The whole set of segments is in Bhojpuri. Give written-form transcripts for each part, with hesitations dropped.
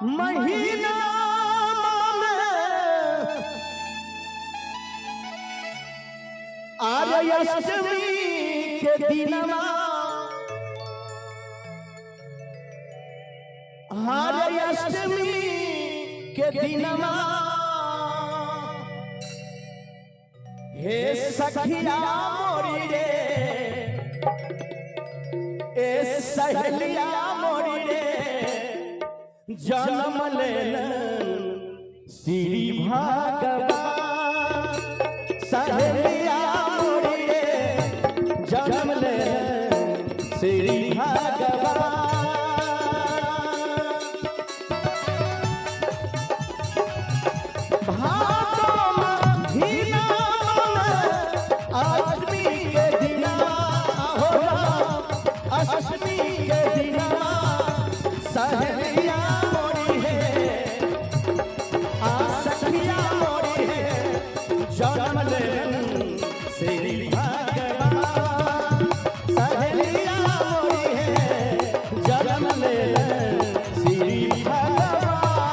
महीना आर्य अष्टमी के दिनमा आर्य अष्टमी के दिनमा हे सखिया मोरी रे ए सहेलिया मोरी रे जन्म लेलन श्री भगवान सहेलिया मोरी रे जन्म लेलन श्री भगवान अष्टमी के दिना सहेलिया मोरी है आ सखिया मोरी है जन्म लेलन श्री भगवान सहेलिया मोरी है जन्म लेलन श्री भगवान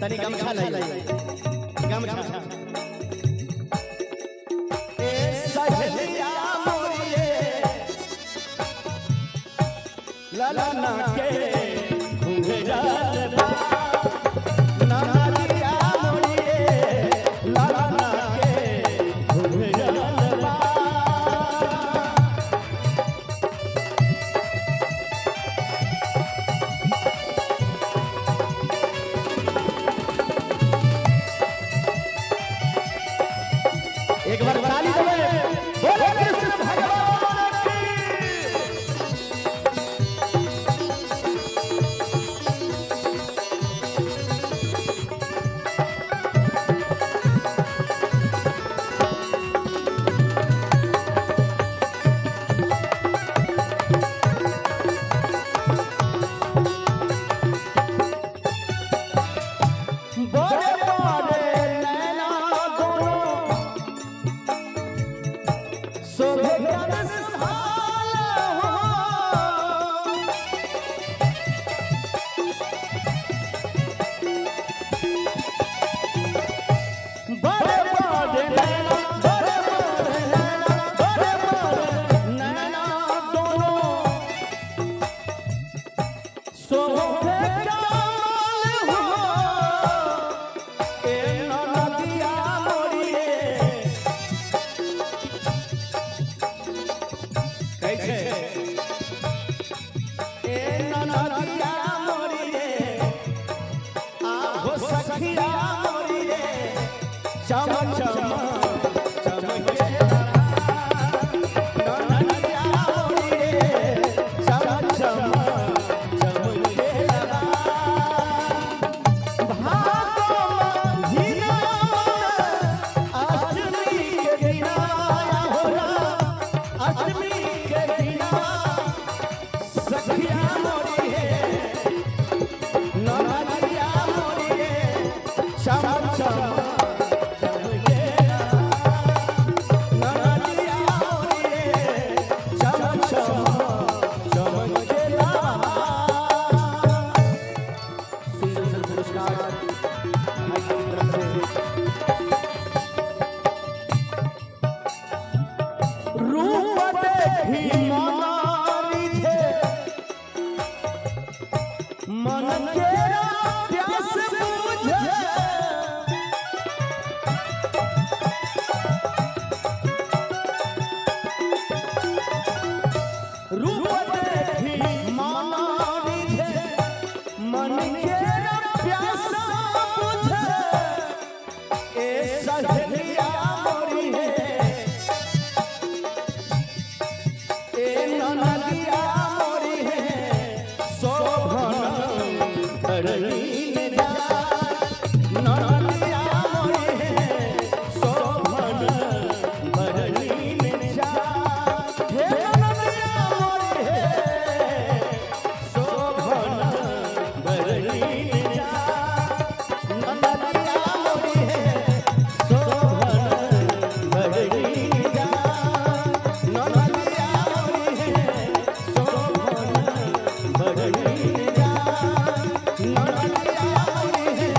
तनी गमछा लाई गमछा ए सहेलिया मोरी रे ललना के घुंघराल बा नालिया मोरी रे ललना के घुंघराल बा एक बार ताली दे बोले कृष्ण भगवान की बड़े बड़े नैना दोनों सोभे बड़े बड़े नैना बड़े बड़े नैना बड़े बड़े नैना दोनों सोभे सखिया मोरी रे चम चम चमके ननदिया मोरी रे चम चम चमके भादो महीना अष्टमी के दिना होला अष्टमी के दिना सखिया मोरी है ननदिया मोरी रे चम चम चमके ननदिया मोरी रे चम चम चमके सुंदर पुरस्कार भाई की तरफ से रूप देखी मनारी थे मन के प्यास बुझे रूप देखी मनारी थे मन के प्यास बुझे ए सहेलिया मोरी है ए ननदिया मोरी है शोभन धरणी में जा ननदिया मोरी है शोभन धरणी में जा हे ननदिया मोरी है शोभन धरणी में जा ननदिया मोरी है शोभन धरणी में जा ननदिया मोरी है शोभन धरणी में जा ननदिया मोरी है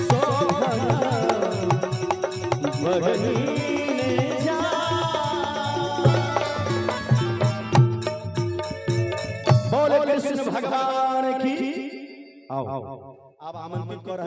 शोभन धरणी में जा। बोले कृष्ण भगवान की। आओ अब आमंत्रित कर